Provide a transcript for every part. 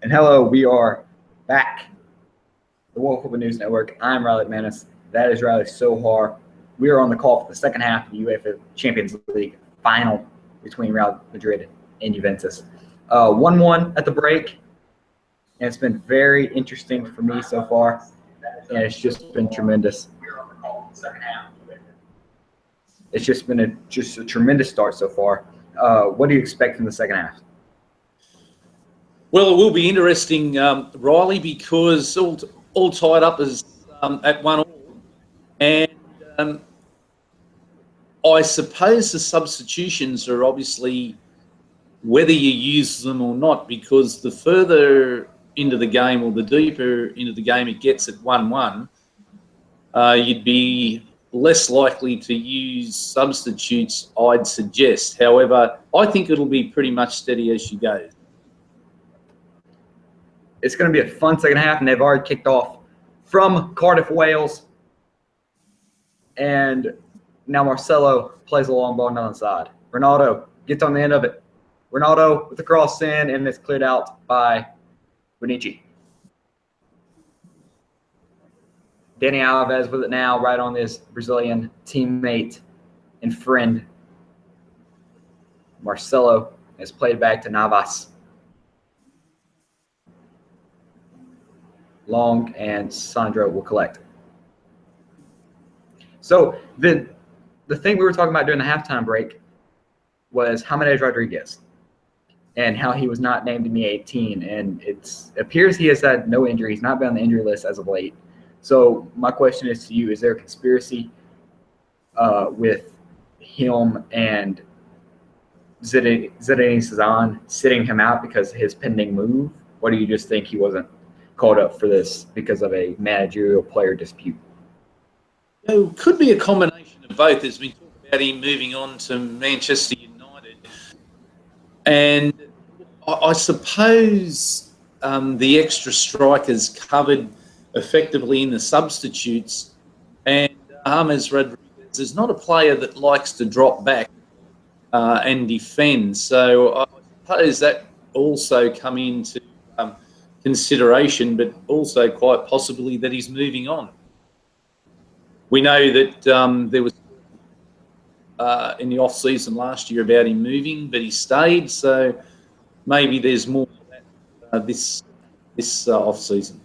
And hello, we are back. The World Football News Network. I'm Riley McManus. That is Riley Sohier. We are on the call for the second half of the UEFA Champions League final between Real Madrid and Juventus. 1-1 at the break, and it's been very interesting for me so far, and it's just been tremendous. It's just been a tremendous start so far. What do you expect from the second half? Well, it will be interesting, Riley, because all tied up as at 1-1, and I suppose the substitutions are obviously whether you use them or not, because the further into the game or the deeper into the game it gets at 1-1, you'd be less likely to use substitutes, I'd suggest. However, I think it'll be pretty much steady as she goes. It's going to be a fun second half, and they've already kicked off from Cardiff, Wales. And now Marcelo plays a long ball down the side. Ronaldo gets on the end of it. Ronaldo with the cross in, and it's cleared out by Bonucci. Dani Alves with it now, right on this Brazilian teammate and friend. Marcelo has played back to Navas. Long and Sandro will collect. So the thing we were talking about during the halftime break was James Rodriguez and how he was not named in the 18. And it appears he has had no injury. He's not been on the injury list as of late. So my question is to you, is there a conspiracy with him and Zinedine Zidane sitting him out because of his pending move? Or do you just think he wasn't called up for this because of a managerial player dispute? It could be a combination of both, as we talk about him moving on to Manchester United. And I suppose the extra strikers covered effectively in the substitutes. And James Rodriguez is not a player that likes to drop back and defend. So I suppose that also come into consideration, but also quite possibly that he's moving on. We know that there was in the off-season last year about him moving, but he stayed. So maybe there's more of that this off-season.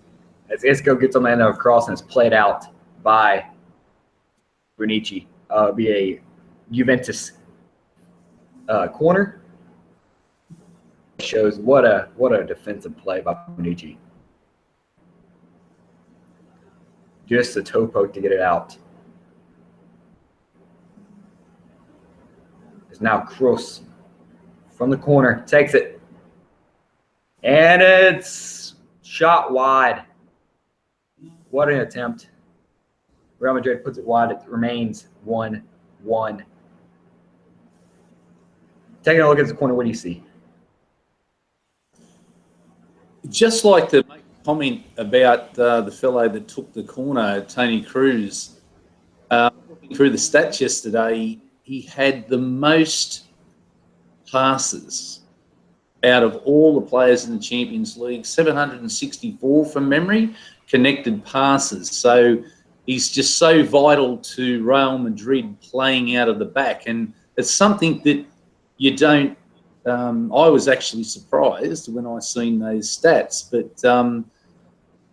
As Isco gets on the end of a cross and it's played out by Bonucci, be a Juventus corner. Shows what a defensive play by Bonucci. Just a toe poke to get it out. It's now Kroos from the corner, takes it, and it's shot wide. What an attempt. Real Madrid puts it wide. It remains 1-1. Taking a look at the corner, what do you see? Just like to make a comment about the fellow that took the corner, Tony Cruz. Looking through the stats yesterday, he had the most passes out of all the players in the Champions League, 764 from memory, connected passes. So he's just so vital to Real Madrid playing out of the back. And it's something that you don't I was actually surprised when I seen those stats, but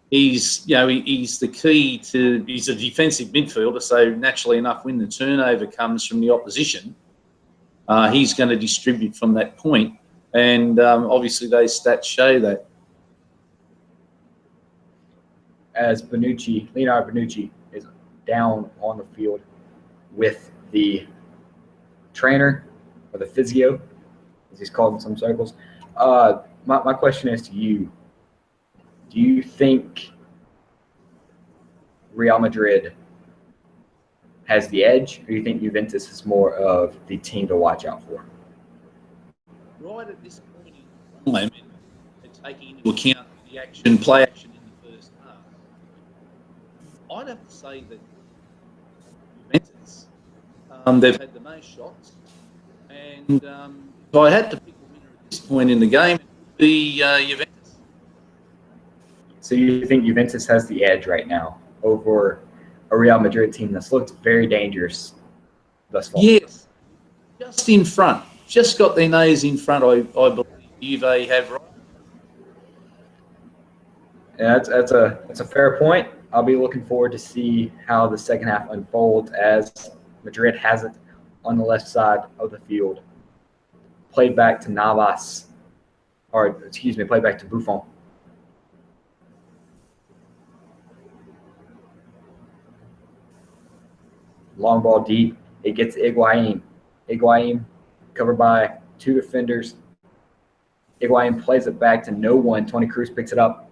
he's the key to. He's a defensive midfielder, so naturally enough, when the turnover comes from the opposition, he's going to distribute from that point, and obviously those stats show that. As Leonardo Bonucci is down on the field with the trainer or the physio, as he's called in some circles. My question is to you, do you think Real Madrid has the edge, or do you think Juventus is more of the team to watch out for? Right at this point in time, taking into account the play action in the first half, I'd have to say that Juventus, they've had the most shots, and if I had to pick a winner at this point in the game, it would be Juventus. So you think Juventus has the edge right now over a Real Madrid team that's looked very dangerous thus far? Yes, just in front. Just got their nose in front, I believe Juve have, right? Yeah, that's a fair point. I'll be looking forward to see how the second half unfolds as Madrid has it on the left side of the field. Played back to Navas, or excuse me, played back to Buffon. Long ball deep. It gets Higuain. Higuain covered by two defenders. Higuain plays it back to no one. Toni Kroos picks it up.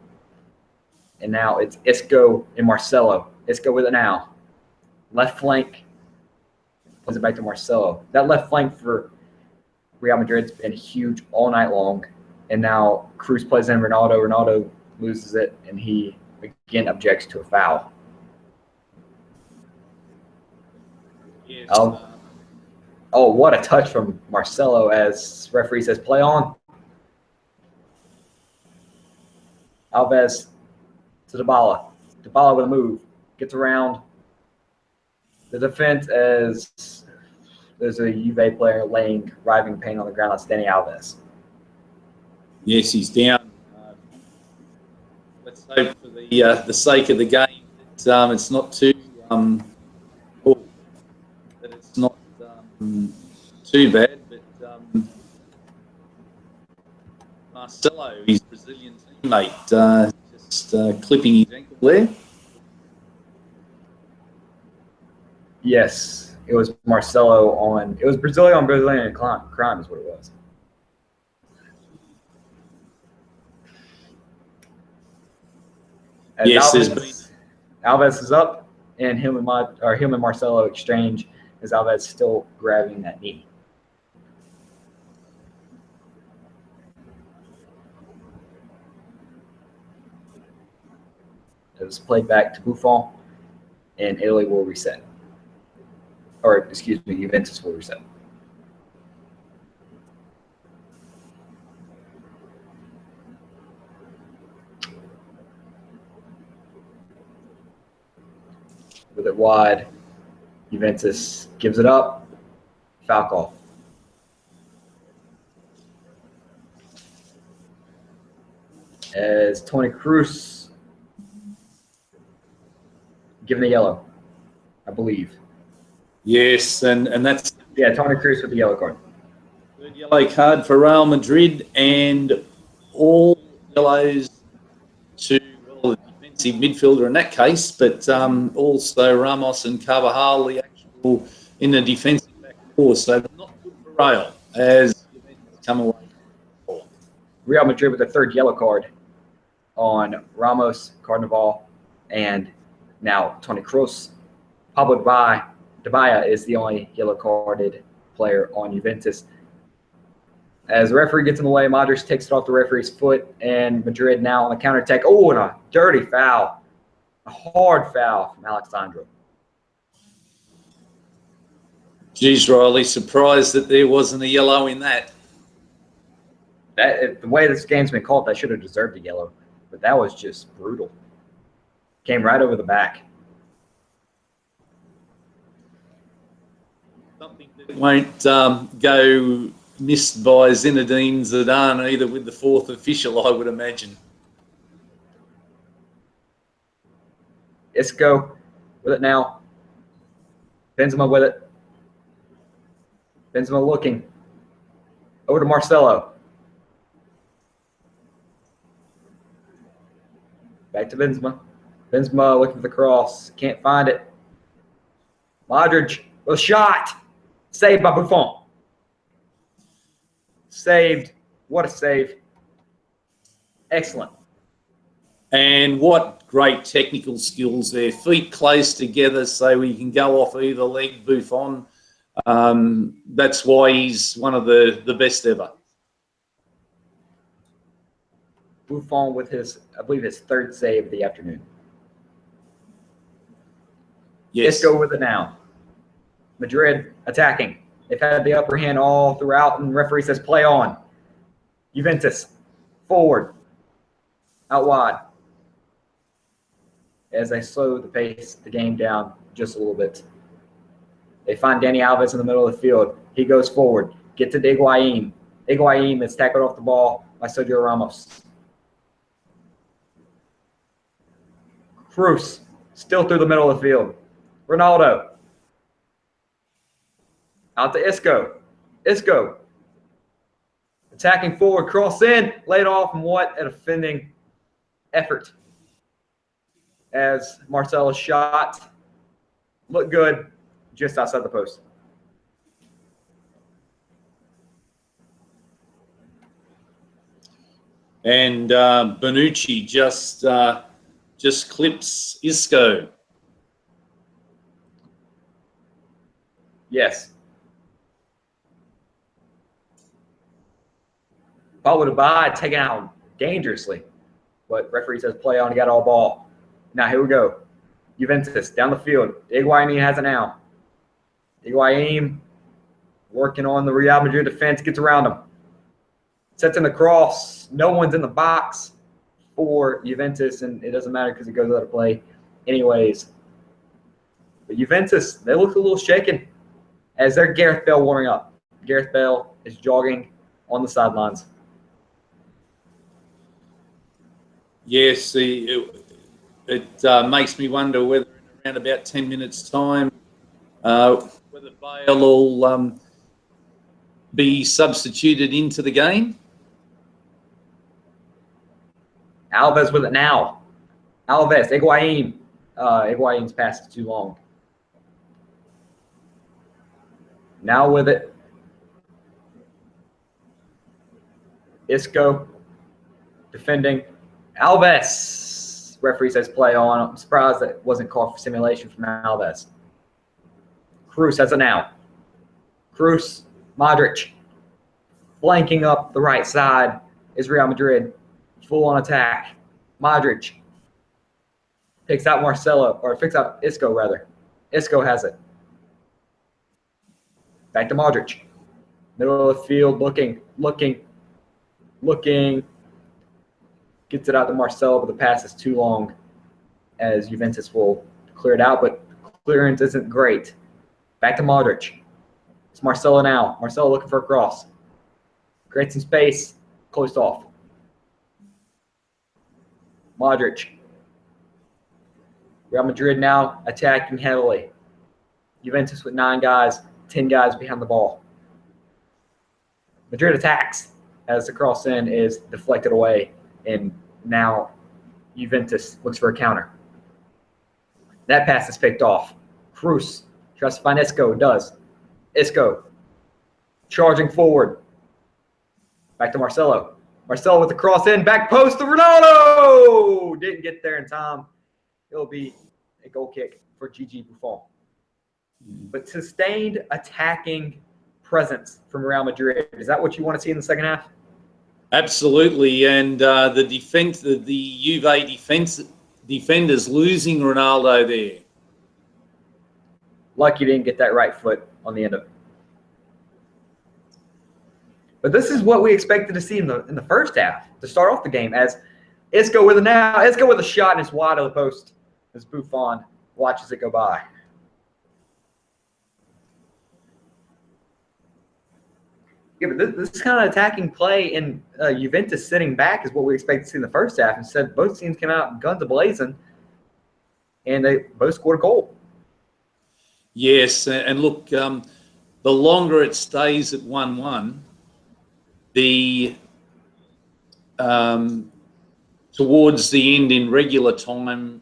And now it's Isco and Marcelo. Isco with it now. Left flank. Plays it back to Marcelo. That left flank for Real Madrid's been huge all night long. And now Kroos plays in Ronaldo. Ronaldo loses it, and he again objects to a foul. Yes. Oh, what a touch from Marcelo as referee says play on. Alves to Dybala. Dybala with a move. Gets around the defense as there's a Juve player laying writhing pain on the ground. That's Dani Alves. Yes, he's down. Let's hope for the sake of the game that it's not too that it's not too bad. But Marcelo, his Brazilian teammate, just clipping his ankle there. Yes, it was Marcelo on. It was Brazilian crime is what it was. As Yes, Alves is up, and him and Marcelo exchange as Alves still grabbing that knee. It was played back to Buffon, and Italy will reset. Or, excuse me, Juventus will reset. With it wide, Juventus gives it up. Foul call. As Toni Kroos given the yellow, I believe. Yes, and that's Toni Kroos with the yellow card. third yellow card for Real Madrid, and all yellows to the defensive midfielder in that case, but also Ramos and Carvajal, the actual in the defensive back four. So not good for Real as Juventus come away. Real Madrid with a third yellow card on Ramos, Carvajal, and now Toni Kroos. Pablo Dybala is the only yellow carded player on Juventus. As the referee gets in the way, Modric takes it off the referee's foot, and Madrid now on the counterattack. Oh, and a dirty foul. A hard foul from Alexandro. Geez, Riley, surprised that there wasn't a yellow in that. The way this game's been called, that should have deserved a yellow, but that was just brutal. Came right over the back. Something that won't go missed by Zinedine Zidane either with the fourth official, I would imagine. Isco with it now. Benzema with it. Benzema looking. Over to Marcelo. Back to Benzema. Benzema looking for the cross. Can't find it. Modric with a shot. Saved by Buffon. Saved. What a save. Excellent. And what great technical skills there. Feet close together so he can go off either leg, Buffon. That's why he's one of the best ever. Buffon with his, I believe, his third save of the afternoon. Yes. Isco with it now. Madrid attacking. They've had the upper hand all throughout, and the referee says play on. Juventus, forward. Out wide. as they slow the pace of the game down just a little bit. They find Dani Alves in the middle of the field. He goes forward, gets to Higuaín. Higuaín is tackled off the ball by Sergio Ramos. Cruz, still through the middle of the field. Ronaldo. Out to Isco. Isco. Attacking forward, cross in, laid off, and what a defending effort. As Marcelo's shot looked good just outside the post. And Bonucci just clips Isco. Yes. Ball with a bye, taken out dangerously. But referee says play on, he got all ball. Now here we go. Juventus down the field. Higuaín has it now. Higuaín working on the Real Madrid defense, gets around him. Sets in the cross. No one's in the box for Juventus, and it doesn't matter because it goes out of play anyways. But Juventus, they look a little shaken as they're Gareth Bale warming up. Gareth Bale is jogging on the sidelines. Yes, it makes me wonder whether in around about 10 minutes' time, whether Bale will be substituted into the game. Alves with it now. Alves, Higuaín. Higuaín's pass is too long. Now with it. Isco defending. Alves. Referee says play on. I'm surprised that it wasn't called for simulation from Alves. Cruz has it now. Cruz, Modric. Flanking up the right side is Real Madrid. Full on attack. Modric picks out Isco rather. Isco has it. Back to Modric. Middle of the field, looking. Gets it out to Marcelo, but the pass is too long as Juventus will clear it out, but clearance isn't great. Back to Modric. It's Marcelo now. Marcelo looking for a cross. Creates some space. Closed off. Modric. Real Madrid now attacking heavily. Juventus with 9 guys, 10 guys behind the ball. Madrid attacks as the cross in is deflected away, and now Juventus looks for a counter. That pass is picked off. Cruz tries to find Isco, does. Isco charging forward. Back to Marcelo. Marcelo with the cross in, back post to Ronaldo! Didn't get there in time. It'll be a goal kick for Gigi Buffon. But sustained attacking presence from Real Madrid. Is that what you want to see in the second half? Absolutely, and the Juve defenders losing Ronaldo there. Lucky didn't get that right foot on the end of it. But this is what we expected to see in the first half to start off the game. As Isco with a shot and it's wide of the post as Buffon watches it go by. Yeah, but this kind of attacking play in Juventus sitting back is what we expected to see in the first half. Instead, both teams came out guns a-blazing, and they both scored a goal. Yes, and look, the longer it stays at 1-1, the towards the end in regular time,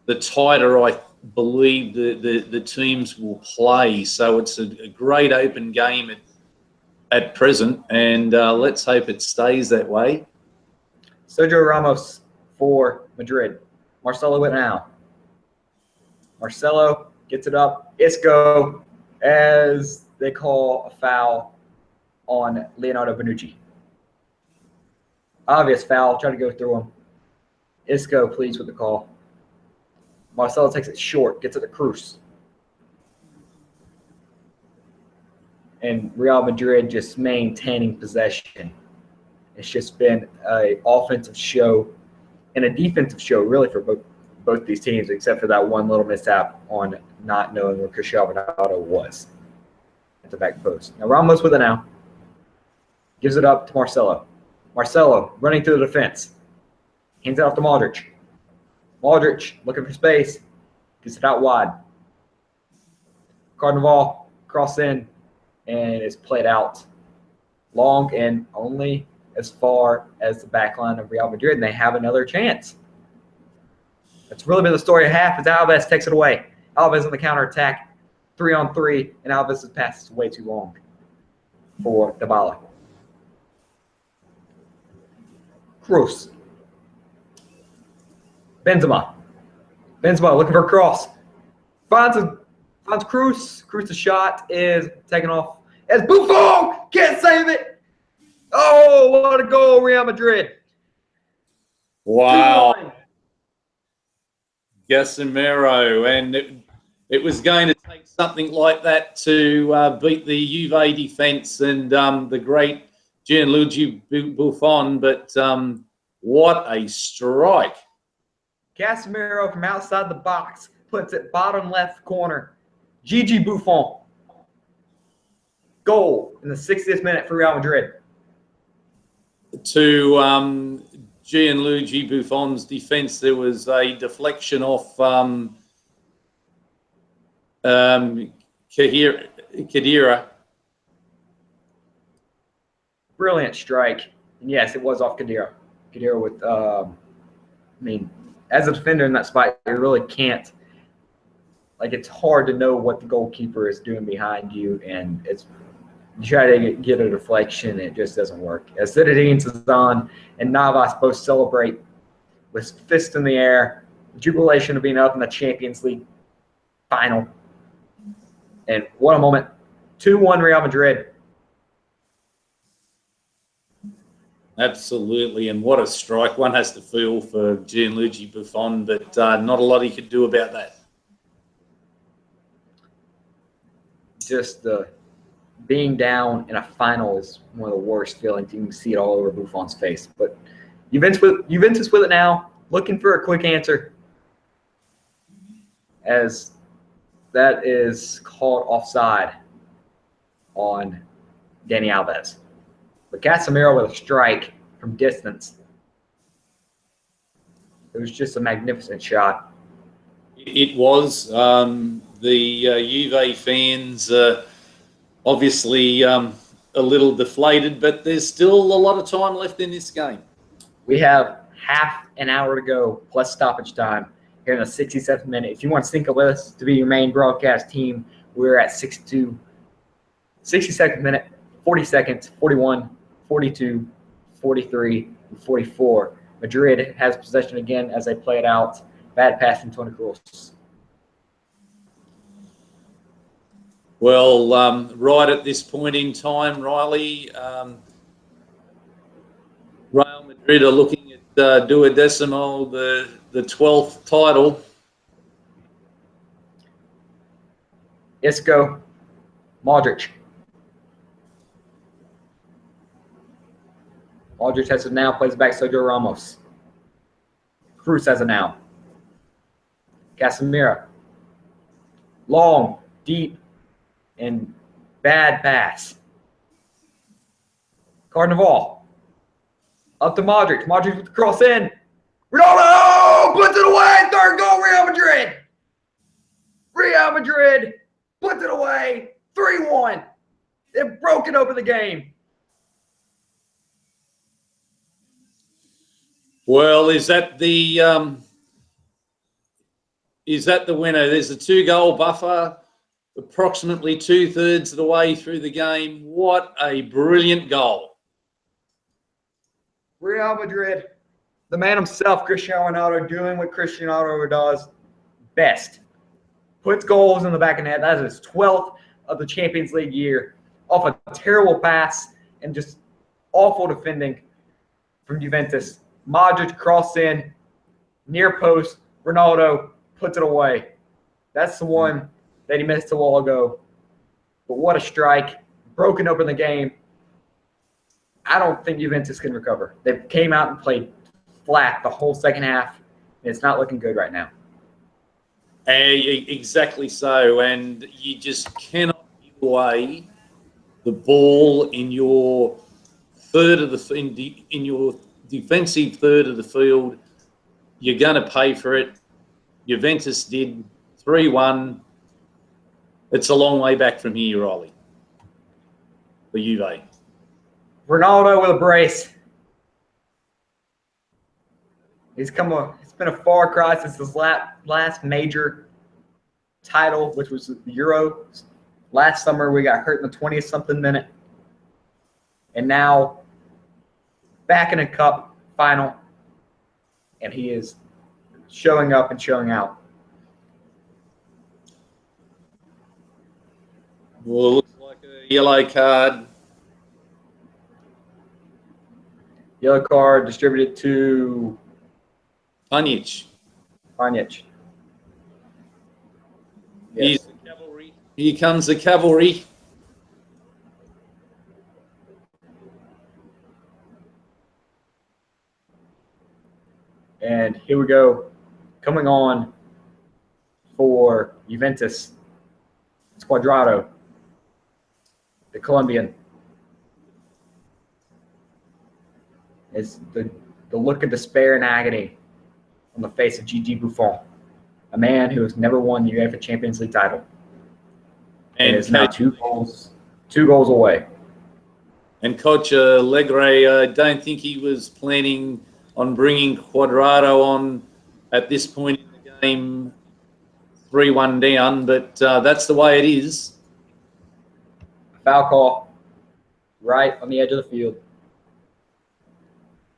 the tighter I believe the teams will play. So it's a great open game at present, and let's hope it stays that way. Sergio Ramos for Madrid. Marcelo with it now. Marcelo gets it up. Isco, as they call a foul on Leonardo Bonucci. Obvious foul. Try to go through him. Isco pleased with the call. Marcelo takes it short. Gets it to Cruz. And Real Madrid just maintaining possession. It's just been an offensive show and a defensive show, really, for both these teams, except for that one little mishap on not knowing where Cristiano Ronaldo was at the back post. Now Ramos with it now. Gives it up to Marcelo. Marcelo running through the defense. Hands it off to Modric. Modric looking for space. Gets it out wide. Carnival cross in and is played out long and only as far as the back line of Real Madrid, and they have another chance. That's really been the story of half as Alves takes it away. Alves on the counterattack, 3-on-3, and Alves' pass is way too long for Dybala. Kroos. Benzema looking for a cross. Finds Kroos. Kroos' shot is taken off. As Buffon can't save it. Oh, what a goal, Real Madrid. Wow. 2-1. Casemiro, and it was going to take something like that to beat the Juve defence and the great Gianluigi Buffon, but what a strike. Casemiro from outside the box puts it bottom left corner. Gigi Buffon. Goal in the 60th minute for Real Madrid. To Gianluigi Buffon's defence, there was a deflection off Khedira. Brilliant strike. And yes, it was off Khedira. Khedira with, as a defender in that spot, you really can't. Like, it's hard to know what the goalkeeper is doing behind you, and you try to get a deflection, and it just doesn't work. As Zinedine Zidane and Navas both celebrate with fists in the air, jubilation of being up in the Champions League final. And what a moment. 2-1 Real Madrid. Absolutely, and what a strike. One has to feel for Gianluigi Buffon, but not a lot he could do about that. Just being down in a final is one of the worst feelings. You can see it all over Buffon's face. But Juventus with it now, looking for a quick answer, as that is called offside on Dani Alves. But Casemiro with a strike from distance. It was just a magnificent shot. It was. The Juve fans obviously a little deflated, but there's still a lot of time left in this game. We have half an hour to go, plus stoppage time, here in the 67th minute. If you want to sync up with us to be your main broadcast team, we're at 62nd minute, 40 seconds, 41, 42, 43, and 44. Madrid has possession again as they play it out. Bad pass from Toni Kroos. Well, right at this point in time, Riley, Real Madrid are looking at duodecimo, the 12th title. Isco, Modric. Modric has it now, plays back Sergio Ramos. Kroos has it now. Casemiro. Long, deep, and bad pass. Carnival. Up to Modric. Modric with the cross in. Ronaldo puts it away. Third goal, Real Madrid. Real Madrid puts it away. 3-1. They've broken open the game. Well, is that the winner? There's a 2-goal buffer, approximately 2/3 of the way through the game. What a brilliant goal. Real Madrid, the man himself, Cristiano Ronaldo, doing what Cristiano Ronaldo does best. Puts goals in the back of the net. That is his 12th of the Champions League year, off a terrible pass and just awful defending from Juventus. Modric cross in, near post. Ronaldo puts it away. That's the one that he missed a while ago. But what a strike. Broken open the game. I don't think Juventus can recover. They came out and played flat the whole second half. It's not looking good right now. Exactly so, and you just cannot give away the ball in your third of the in your defensive third of the field. You're going to pay for it. Juventus did 3-1. It's a long way back from here, Riley. For Juve. Ronaldo with a brace. It's been a far cry since his last major title, which was the Euro. Last summer, we got hurt in the 20th-something minute. And now, back in a cup final, and he is showing up and showing out. Well, it looks like a yellow card. Yellow card distributed to Pjanic. Yes. Here's the cavalry. Here comes the cavalry. And here we go. Coming on for Juventus. It's Cuadrado, the Colombian. It's the look of despair and agony on the face of Gigi Buffon, a man who has never won the UEFA Champions League title. And is now two goals away. And Coach Allegri, I don't think he was planning on bringing Cuadrado on at this point in the game, 3-1 down, but that's the way it is. Foul call right on the edge of the field.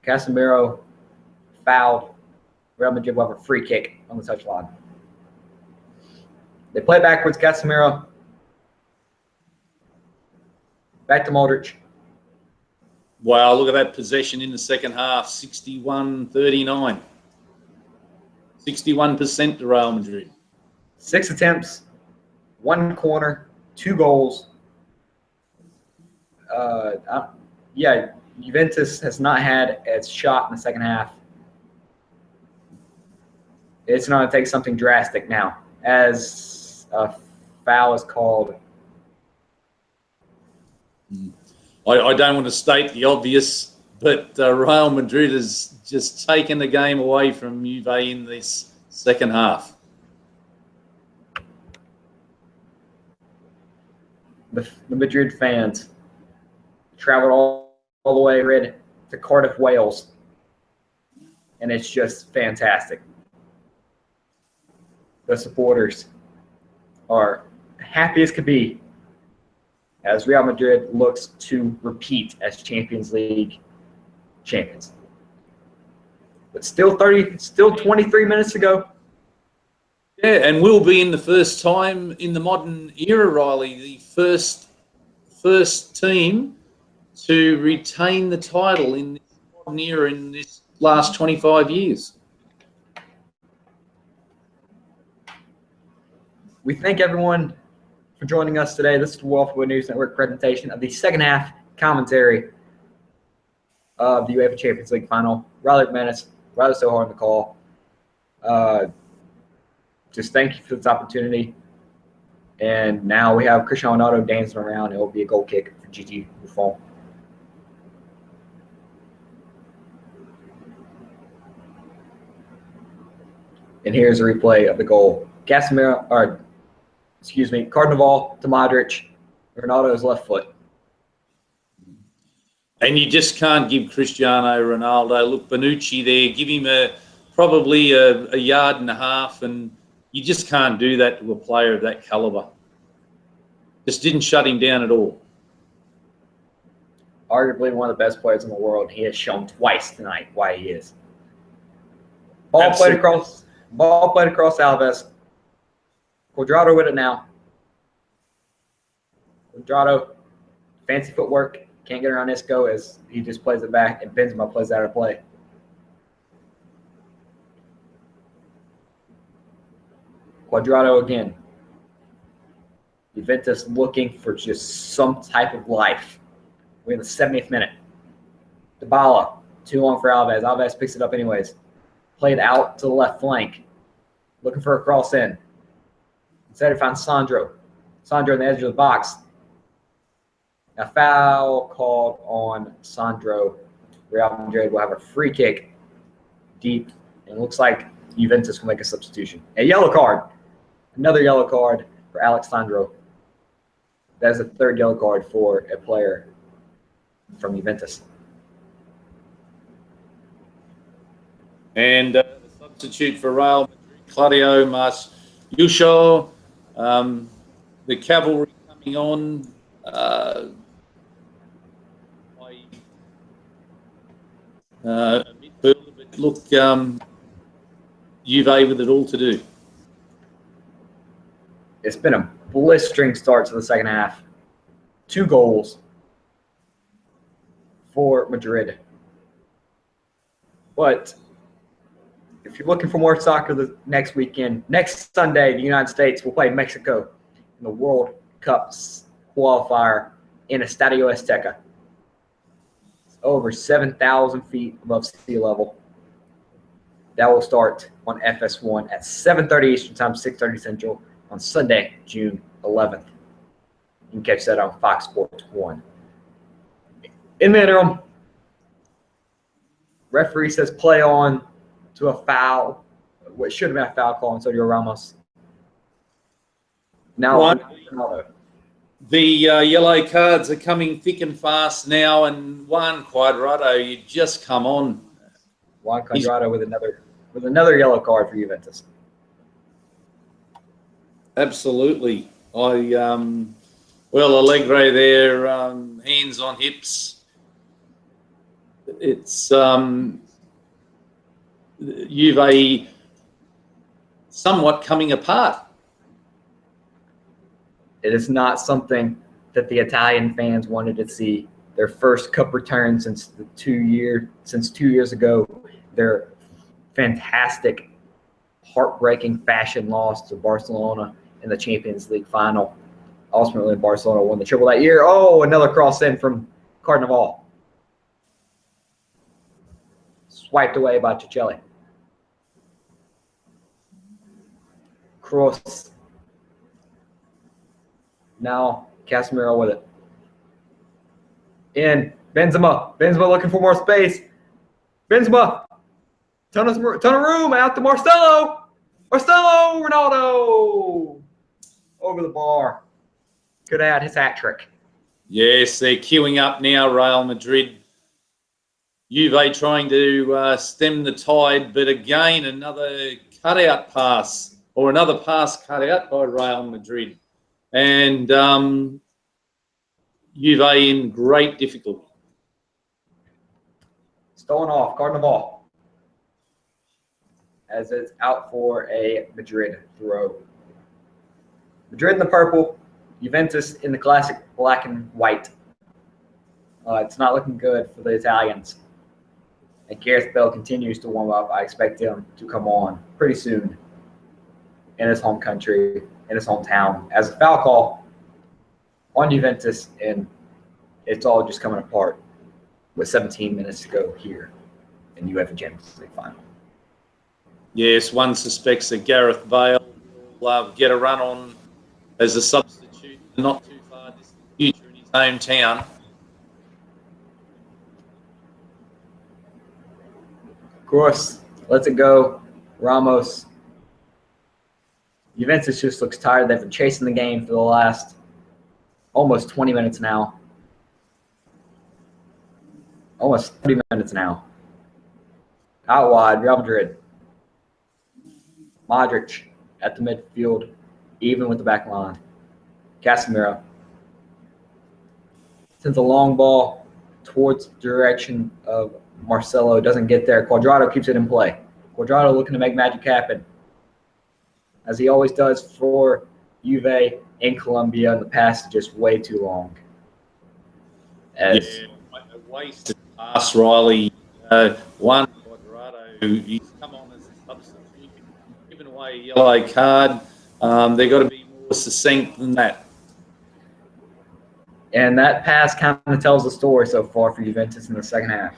Casemiro fouled. Real Madrid will have a free kick on the touchline. They play backwards. Casemiro. Back to Modric. Wow, look at that possession in the second half, 61-39. 61% to Real Madrid. 6 attempts, 1 corner, 2 goals. Juventus has not had its shot in the second half. It's going to take something drastic now, as a foul is called. I don't want to state the obvious, but Real Madrid has just taken the game away from Juve in this second half. The Madrid fans traveled all the way to Cardiff, Wales, and it's just fantastic. The supporters are happy as could be as Real Madrid looks to repeat as Champions League champions. But still 23 minutes to go. Yeah, and we'll be in the first time in the modern era, Riley, the first team to retain the title in this modern era in this last 25 years. We thank everyone for joining us today. This is the World Football News Network presentation of the second half commentary of the UEFA Champions League final. Riley McManus, Riley Sohier on the call. Just thank you for this opportunity. And now we have Cristiano Ronaldo dancing around. It will be a goal kick for Gigi Buffon. And here's a replay of the goal. Carnival to Modric, Ronaldo's left foot. And you just can't give Cristiano Ronaldo, look, Bonucci there, give him probably a yard and a half, and you just can't do that to a player of that calibre. Just didn't shut him down at all. Arguably one of the best players in the world. He has shown twice tonight why he is. Ball played across Alves. Cuadrado with it now. Cuadrado, fancy footwork. Can't get around Isco as he just plays it back, and Benzema plays out of play. Cuadrado again. Juventus looking for just some type of life. We're in the 70th minute. Dybala, 2-1 for Alves. Alves picks it up anyways. played out to the left flank, looking for a cross in. Instead, he finds Sandro. Sandro on the edge of the box. A foul called on Sandro. Real Madrid will have a free kick deep, and it looks like Juventus will make a substitution. A yellow card. Another yellow card for Alex Sandro. That's the third yellow card for a player from Juventus. And the substitute for Real Madrid, Claudio Marciuccio. The cavalry coming on. Look, Juve with it all to do. It's been a blistering start to the second half. 2 goals for Madrid. But if you're looking for more soccer the next weekend, next Sunday, the United States will play Mexico in the World Cup qualifier in Estadio Azteca. It's over 7,000 feet above sea level. That will start on FS1 at 7:30 Eastern Time, 6:30 Central on Sunday, June 11th. You can catch that on Fox Sports 1. In the interim, referee says play on to a foul, what should have been a foul call on Sergio Ramos. Now, the yellow cards are coming thick and fast now, and Juan Cuadrado, you just come on. Juan Cuadrado with another yellow card for Juventus. Absolutely. Allegre there, hands on hips. It's Juve somewhat coming apart. It is not something that the Italian fans wanted to see. Their first cup return since 2 years ago. Their fantastic, heartbreaking fashion loss to Barcelona in the Champions League final. Ultimately, Barcelona won the triple that year. Oh, another cross in from Carnival. Swiped away by Cicelli. Cross. Now Casemiro with it. In Benzema. Benzema looking for more space. Benzema. Ton of room out to Marcelo. Marcelo Ronaldo. Over the bar. Could have had his hat trick. Yes, they're queuing up now, Real Madrid. Juve trying to stem the tide, but again, another cutout pass, or another pass cut out by Real Madrid. And Juve in great difficulty. Stolen off, Carnival. As it's out for a Madrid throw. Madrid in the purple, Juventus in the classic black and white. It's not looking good for the Italians. And Gareth Bale continues to warm up. I expect him to come on pretty soon in his home country, in his hometown, as a foul call on Juventus, and it's all just coming apart with 17 minutes to go here in UEFA Champions League final. Yes, one suspects that Gareth Bale will get a run on as a substitute not too far distant future in his hometown. Of course, lets it go. Ramos. Juventus just looks tired. They've been chasing the game for the last almost 20 minutes now. Almost 30 minutes now. Out wide, Real Madrid. Modric at the midfield, even with the back line. Casemiro sends a long ball towards the direction of Marcelo. Doesn't get there. Cuadrado keeps it in play. Cuadrado looking to make magic happen, as he always does for Juve in Colombia. And the pass is just way too long. A wasted pass, Riley. One Cuadrado, he's come on as a substitute, given away a yellow card. They've got to be more succinct than that. And that pass kind of tells the story so far for Juventus in the second half.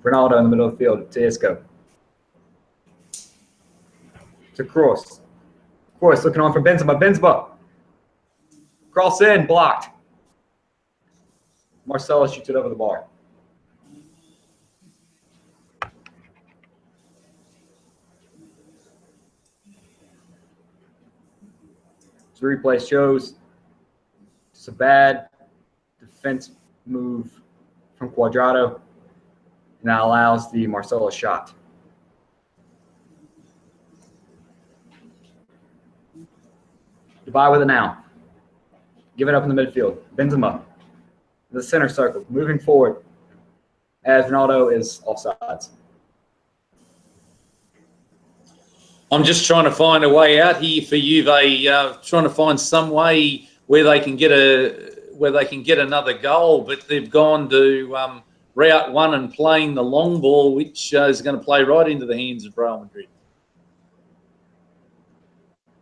Ronaldo in the middle of the field to Isco. To Kroos. Kroos looking on for Benzema. Benzema. Cross in, blocked. Marcelo shoots it over the bar. The replay shows it's a bad defense move from Cuadrado, and that allows the Marcelo shot. Dubai with it now. Give it up in the midfield. Benzema, the center circle, moving forward as Ronaldo is offsides. I'm just trying to find a way out here for Juve. Trying to find some way where they can get another goal, but they've gone to route one and playing the long ball, which is going to play right into the hands of Real Madrid.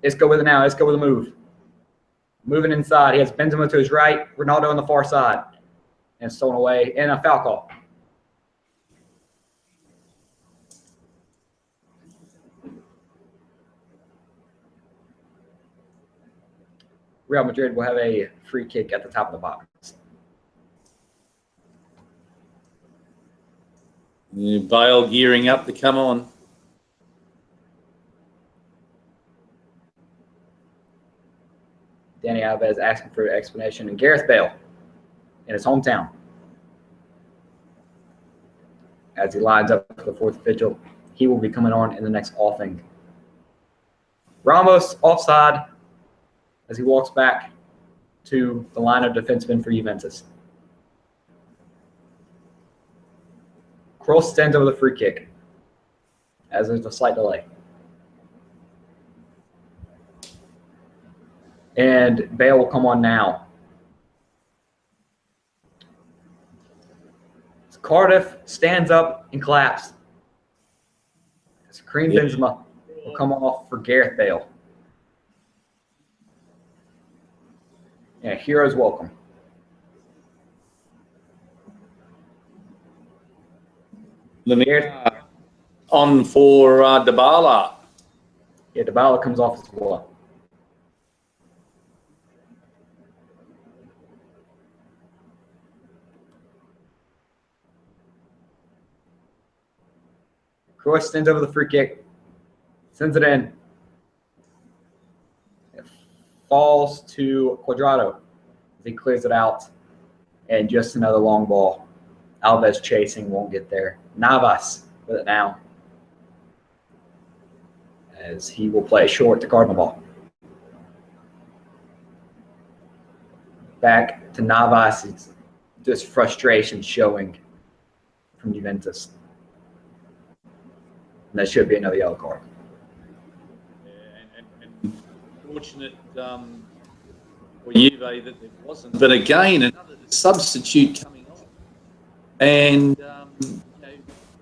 Isco with it now. Isco with a move. Moving inside. He has Benzema to his right, Ronaldo on the far side. And stolen away. And a foul call. Real Madrid will have a free kick at the top of the box. Yeah, Bale gearing up to come on. Dani Alves asking for an explanation. And Gareth Bale in his hometown. As he lines up for the fourth official, he will be coming on in the next offing. Ramos offside as he walks back to the line of defensemen for Juventus. Kroos stands over the free kick as there's a slight delay. And Bale will come on now. Cardiff stands up and claps. Karim Benzema will come off for Gareth Bale. Yeah, heroes welcome. Lemire on for Dybala. Yeah, Dybala comes off as well. Kroos stands over the free kick, sends it in. It falls to Cuadrado as he clears it out. And just another long ball. Alves chasing, won't get there. Navas with it now, as he will play short to Cardinal ball. Back to Navas. It's just frustration showing from Juventus. And that should be another yellow card. Yeah, and fortunate for Juve that there wasn't. But again, another substitute coming on. And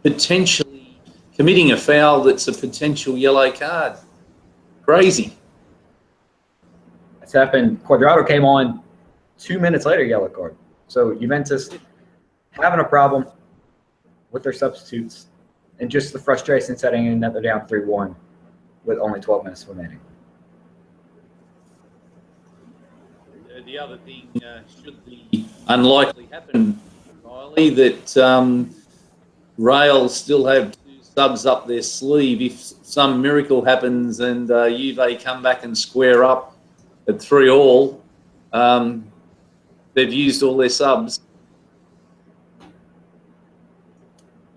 potentially committing a foul that's a potential yellow card. Crazy. That's happened. Cuadrado came on 2 minutes later, yellow card. So Juventus having a problem with their substitutes and just the frustration setting in that they're down 3-1 with only 12 minutes remaining. The other thing, should the unlikely happen, Riley, that Rail still have 2 subs up their sleeve. If some miracle happens and Juve come back and square up at 3-3, they've used all their subs.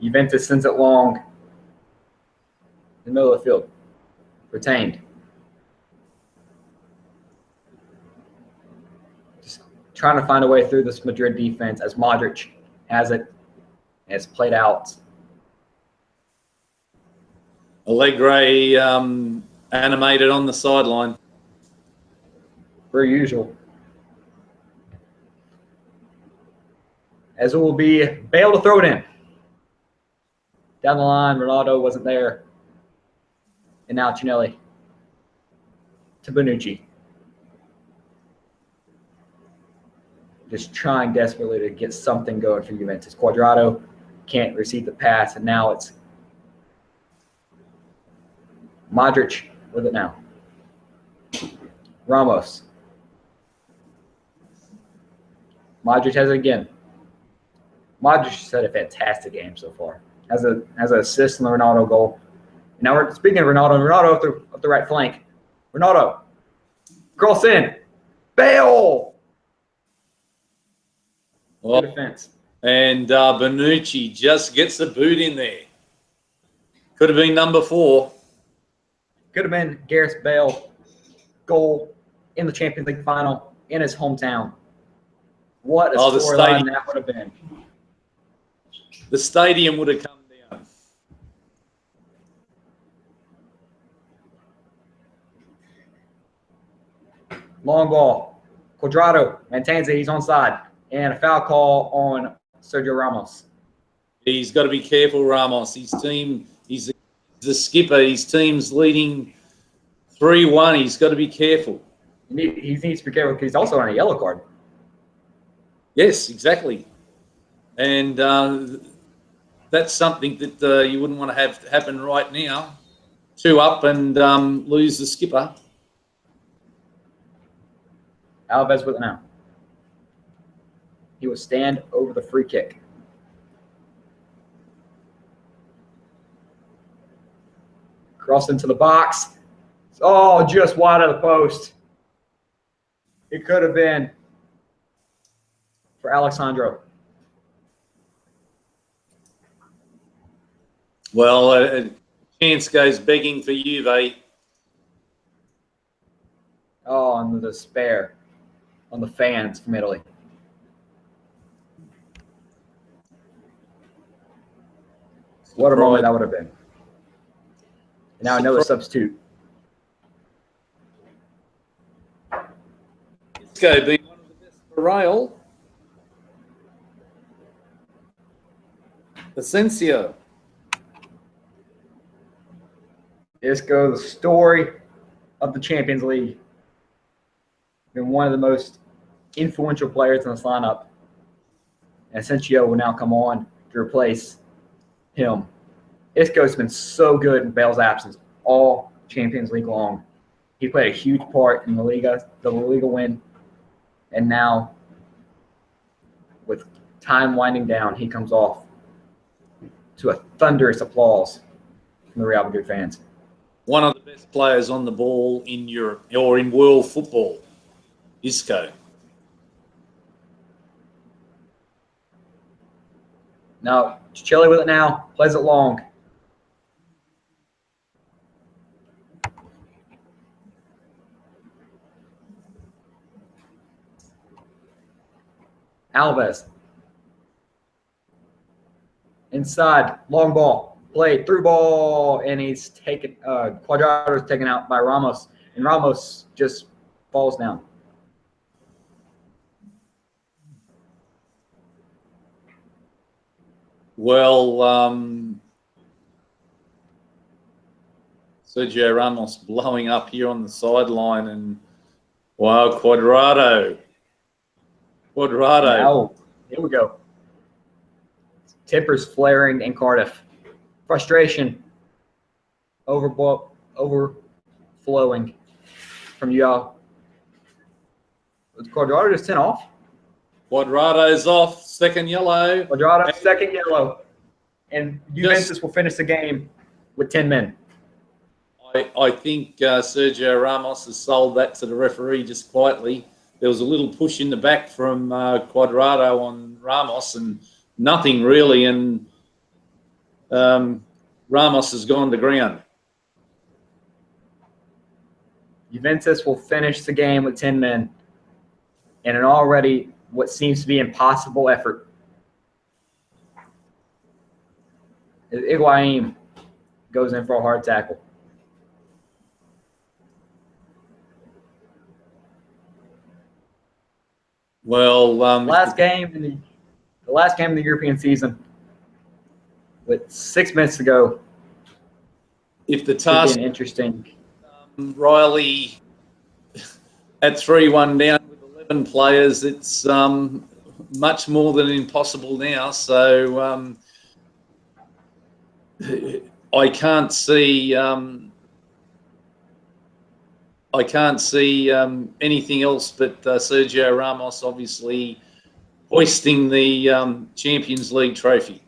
Juventus sends it long in the middle of the field. Retained. Just trying to find a way through this Madrid defense as Modric has it. And it's played out. Allegri animated on the sideline. Per usual. As it will be Bale to throw it in. Down the line, Ronaldo wasn't there. And now Chinelli to Bonucci. Just trying desperately to get something going for Juventus. Cuadrado can't receive the pass, and now it's Modric with it now. Ramos. Modric has it again. Modric has had a fantastic game so far. Has an assist in the Ronaldo goal. Now we're speaking of Ronaldo up the right flank. Ronaldo. Cross in. Bale. Well, good defense. And Bonucci just gets the boot in there. Could have been number 4. Could have been Gareth Bale goal in the Champions League final in his hometown. What a storyline that would have been. The stadium would have come down. Long ball. Cuadrado maintains it. He's onside. And a foul call on Sergio Ramos. He's got to be careful, Ramos. His team, he's the skipper. His team's leading 3-1. He's got to be careful. He needs to be careful because he's also on a yellow card. Yes, exactly. And that's something that you wouldn't want to have happen right now. 2 up and lose the skipper. Alves with it now. He will stand over the free kick. Cross into the box. Oh, just wide of the post. It could have been for Alexandro. Well, a chance goes begging for Juve. Oh, and the despair on the fans from Italy. What a moment that would have been. And now another substitute. Isco being one of the best for Real. Asensio. Isco, the story of the Champions League. Been one of the most influential players in this lineup. And Asensio will now come on to replace him. Isco's been so good in Bale's absence all Champions League long. He played a huge part in the La Liga win. And now, with time winding down, he comes off to a thunderous applause from the Real Madrid fans. One of the best players on the ball in Europe or in world football, Isco. Now, Chile with it now, plays it long. Alves. Inside, long ball, played through ball, and he's taken. Cuadrado is taken out by Ramos, and Ramos just falls down. Well, Sergio Ramos blowing up here on the sideline, and wow, Cuadrado. Now, here we go. Tippers flaring in Cardiff. Frustration overflowing from y'all. Was Cuadrado just sent off? Cuadrado's off, second yellow. Cuadrado, second yellow. And Juventus will finish the game with 10 men. I think Sergio Ramos has sold that to the referee just quietly. There was a little push in the back from Cuadrado on Ramos and nothing really, and Ramos has gone to ground. Juventus will finish the game with 10 men in an already what seems to be impossible effort. Higuain goes in for a hard tackle. Well, the last game in the European season, with 6 minutes to go. If the task interesting, Riley at 3-1 down with 11 players, it's much more than impossible now. So I can't see anything else but Sergio Ramos obviously hoisting the Champions League trophy.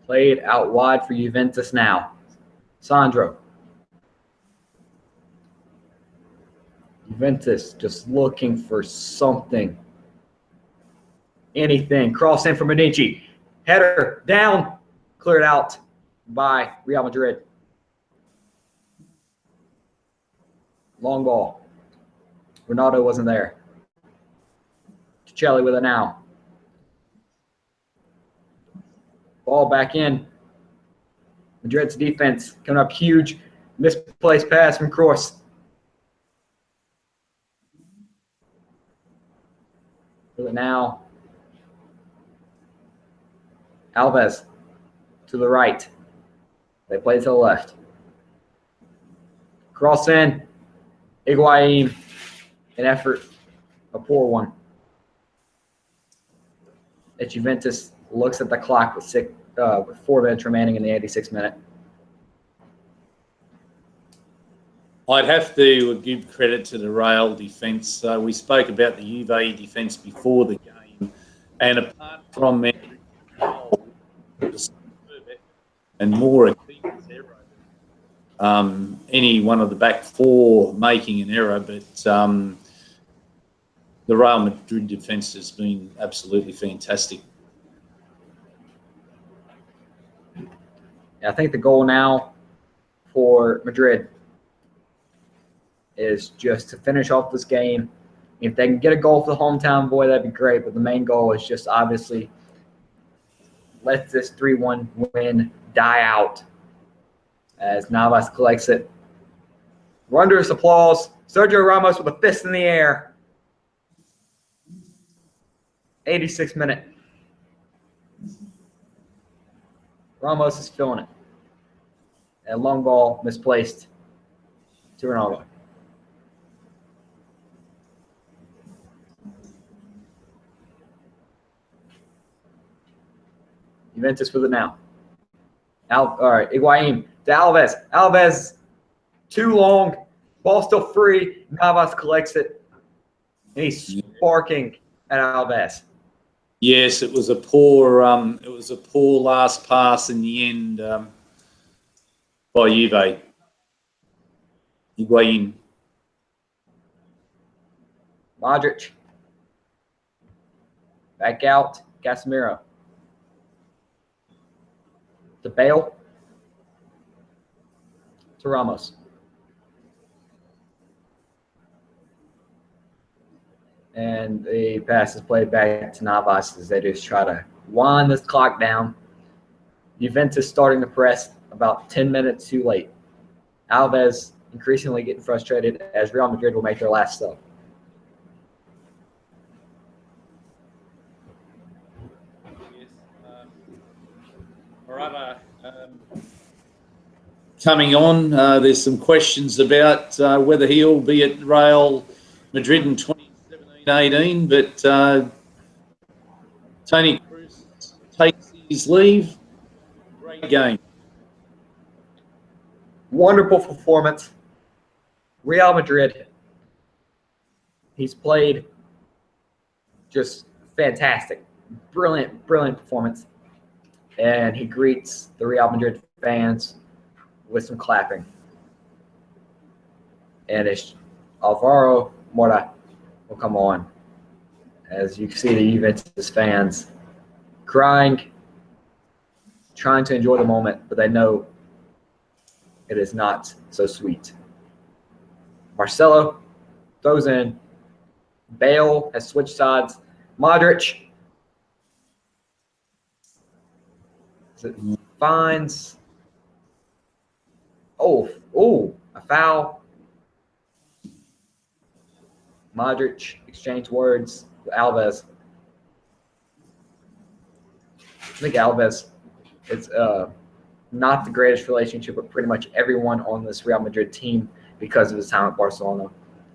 Played out wide for Juventus now. Sandro. Juventus just looking for something. Anything. Cross in for Medici. Header down. Cleared out by Real Madrid. Long ball. Ronaldo wasn't there. Ticelli with it now. Ball back in. Madrid's defense coming up huge. Misplaced pass from Kroos. With it now. Alves to the right. They play to the left. Cross in. Higuain. An effort. A poor one. At Juventus looks at the clock with 4 minutes remaining in the 86th minute. I'd have to give credit to the Real defence. We spoke about the Juve defence before the game, and apart from and more a keeper's error, any one of the back four making an error, but the Real Madrid defence has been absolutely fantastic. I think the goal now for Madrid is just to finish off this game. If they can get a goal for the hometown boy, that'd be great. But the main goal is just obviously let this 3-1 win die out as Navas collects it. Wondrous applause. Sergio Ramos with a fist in the air. 86th minute. Ramos is feeling it. And long ball misplaced to Ronaldo. Juventus with it now. All right, Higuain to Alves. Alves, too long. Ball still free. Navas collects it. And he's sparking at Alves. Yes, it was a poor last pass in the end by Juve. Higuain. Modric. Back out. Casemiro. To Bale. To Ramos. And the pass is played back to Navas as they just try to wind this clock down. Juventus starting to press about 10 minutes too late. Alves increasingly getting frustrated as Real Madrid will make their last stop. Yes, Morata coming on. There's some questions about whether he'll be at Real Madrid in 2017-18, but Toni Kroos takes his leave. Great game. Wonderful performance. Real Madrid. He's played just fantastic. Brilliant, brilliant performance. And he greets the Real Madrid fans with some clapping. And it's Alvaro Morata will come on. As you can see the Juventus fans crying, trying to enjoy the moment, but they know it is not so sweet. Marcelo throws in. Bale has switched sides. Modric finds. A foul. Modric exchanged words with Alves. I think Alves, it's not the greatest relationship with pretty much everyone on this Real Madrid team because of his time at Barcelona,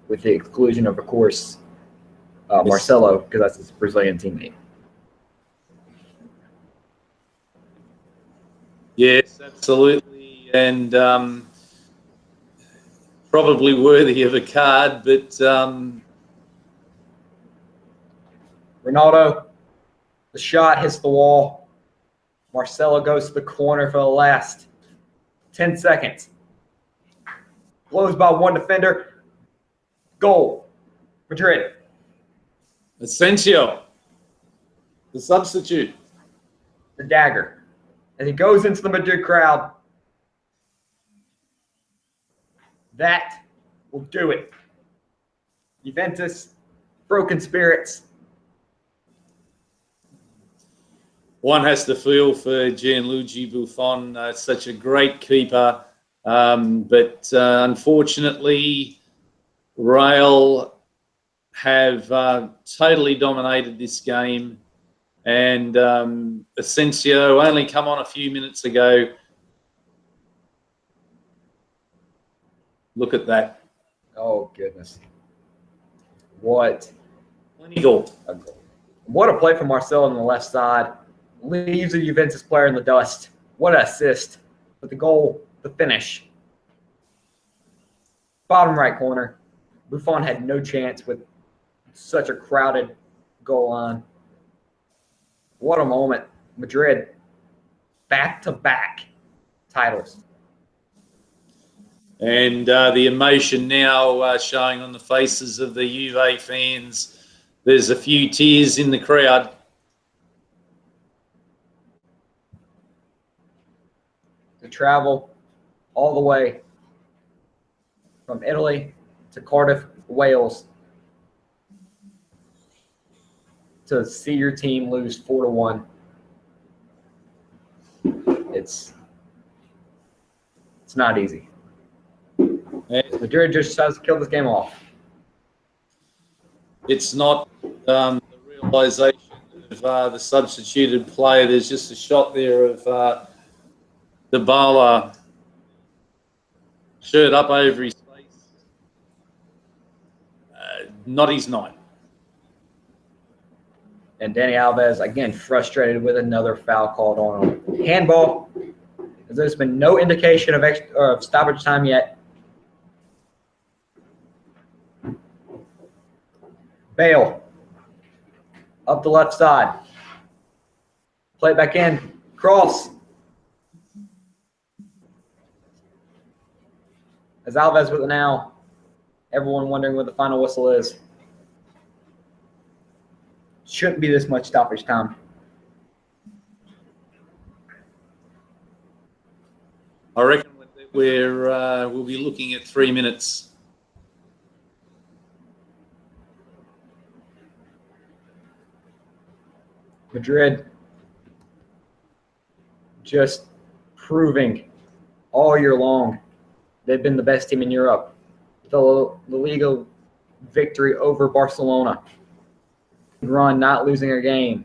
with the exclusion of course, Marcelo, because that's his Brazilian teammate. Yes, absolutely, and probably worthy of a card, but Ronaldo, the shot hits the wall. Marcelo goes to the corner for the last 10 seconds. Blows by one defender. Goal. Madrid. Asensio, the substitute. The dagger. As he goes into the Madrid crowd. That will do it. Juventus, broken spirits. One has to feel for Gianluigi Buffon, such a great keeper. But unfortunately, Real have totally dominated this game. And Asensio only come on a few minutes ago. Look at that. Oh, goodness. What? Goal. What a play from Marcelo on the left side. Leaves a Juventus player in the dust. What an assist. But the goal, the finish. Bottom right corner. Buffon had no chance with such a crowded goal line. What a moment. Madrid, back-to-back titles. And the emotion now showing on the faces of the Juve fans. There's a few tears in the crowd. To travel all the way from Italy to Cardiff, Wales, to see your team lose 4-1. It's not easy. Madrid just tries to kill this game off. It's not the realisation of the substituted player. There's just a shot there of Dybala, shirt up over his face. Not his night. And Dani Alves, again, frustrated with another foul called on him. Handball, as there's been no indication of stoppage time yet. Bale, up the left side. Play it back in. Cross. As Alves with it now. Everyone wondering what the final whistle is. Shouldn't be this much stoppage time. I reckon we'll be looking at 3 minutes. Madrid just proving all year long they've been the best team in Europe. The La Liga victory over Barcelona. Run, not losing a game.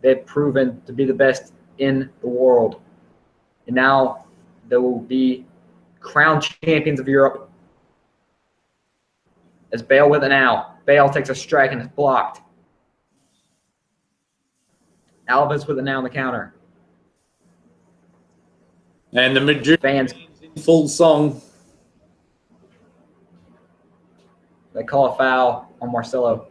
They've proven to be the best in the world. And now they will be crowned champions of Europe. As Bale with it now. Bale takes a strike and it's blocked. Alves with it now on the counter. And the Madrid fans in full song. They call a foul on Marcelo.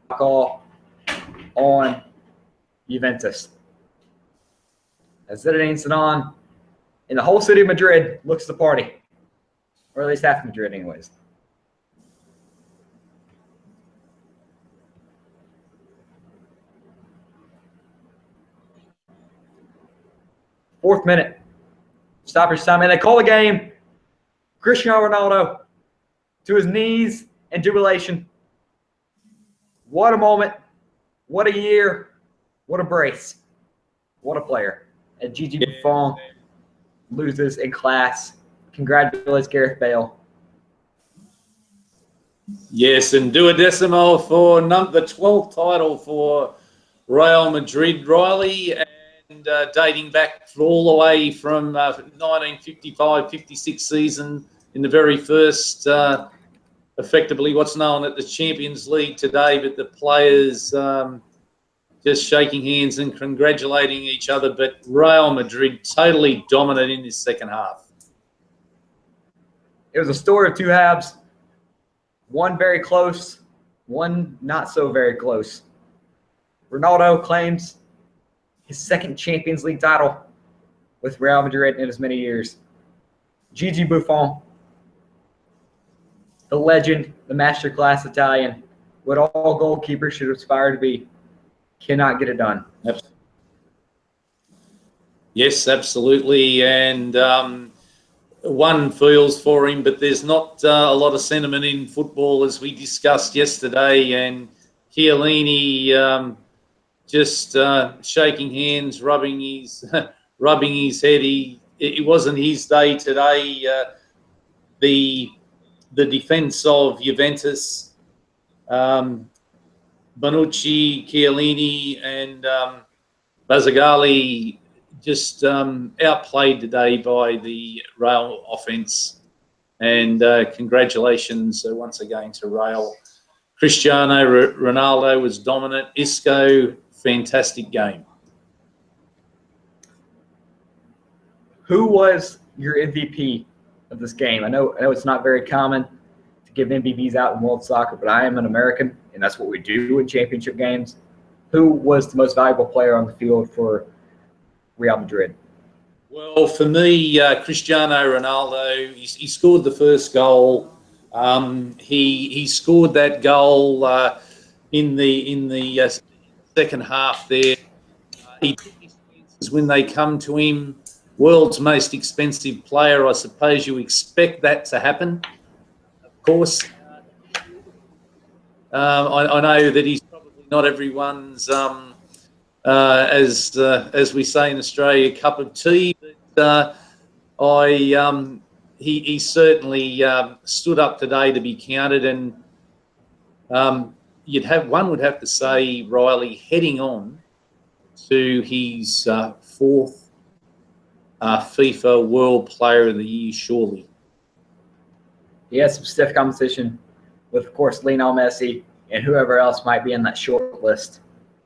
Call on Juventus. As Zinedine Zidane in the whole city of Madrid looks to party. Or at least half of Madrid anyways. Fourth minute. Stoppage time. And they call the game. Cristiano Ronaldo to his knees in jubilation. What a moment. What a year. What a brace. What a player. And Gigi Buffon loses in class. Congratulations, Gareth Bale. Yes, and duodecimo for the 12th title for Real Madrid, Riley. And and dating back all the way from 1955-56 season in the very first, effectively what's known as the Champions League today, but the players just shaking hands and congratulating each other. But Real Madrid totally dominant in this second half. It was a story of two halves. One very close, one not so very close. Ronaldo claims his second Champions League title with Real Madrid in as many years. Gigi Buffon, the legend, the masterclass Italian, what all goalkeepers should aspire to be, cannot get it done. Yes, absolutely. And one feels for him, but there's not a lot of sentiment in football, as we discussed yesterday. And Chiellini just shaking hands, rubbing his head. It wasn't his day today. The defence of Juventus, Bonucci, Chiellini, and Bazzagali just outplayed today by the Real offence. And congratulations once again to Real. Cristiano Ronaldo was dominant. Isco, fantastic game. Who was your MVP of this game? I know it's not very common to give MVPs out in world soccer, but I am an American, and that's what we do in championship games. Who was the most valuable player on the field for Real Madrid? Well, for me, Cristiano Ronaldo, he scored the first goal. He scored that goal in the second half there. He took his chances when they come to him. World's most expensive player, I suppose you expect that to happen. Of course, I know that he's probably not everyone's, as we say in Australia, cup of tea. But he certainly stood up today to be counted, and one would have to say, Riley, heading on to his fourth FIFA World Player of the Year, surely. He has some stiff competition with, of course, Lionel Messi and whoever else might be in that short list.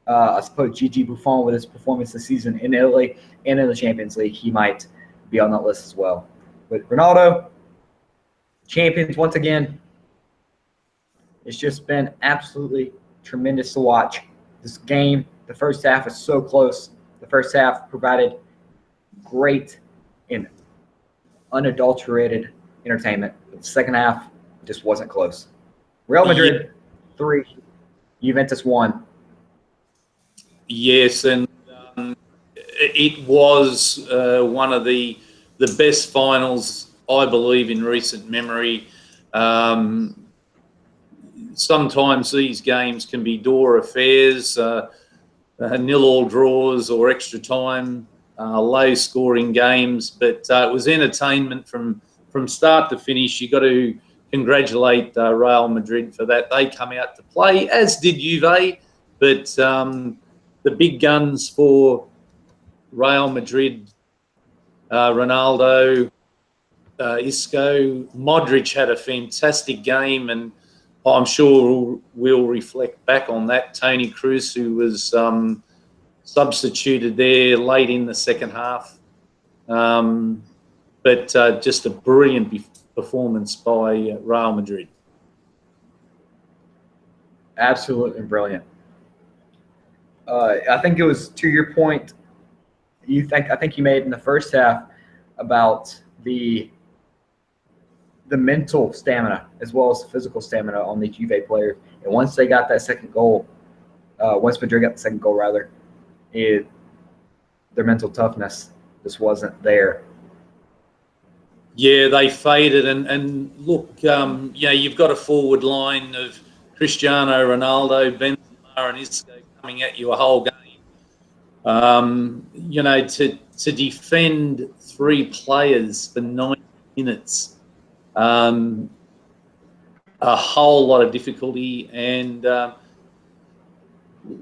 I suppose Gigi Buffon, with his performance this season in Italy and in the Champions League, he might be on that list as well. With Ronaldo, champions once again. It's just been absolutely tremendous to watch. This game, the first half was so close. The first half provided great and unadulterated entertainment. But the second half just wasn't close. Real Madrid 3, Juventus 1. Yes, and it was one of the best finals, I believe, in recent memory. Sometimes these games can be door affairs, nil-all draws or extra time, low-scoring games, but it was entertainment from start to finish. You got to congratulate Real Madrid for that. They come out to play, as did Juve, but the big guns for Real Madrid, Ronaldo, Isco, Modric had a fantastic game, and I'm sure we'll reflect back on that. Toni Kroos, who was substituted there late in the second half. But just a brilliant performance by Real Madrid. Absolutely brilliant. I think it was, to your point, I think you made in the first half about the mental stamina as well as the physical stamina on the Juve players. And once they got that second goal, once Madrid got the second goal, rather, their mental toughness just wasn't there. Yeah, they faded. And look, you've got a forward line of Cristiano Ronaldo, Benzema and Isco coming at you a whole game. To defend three players for 90 minutes, a whole lot of difficulty. And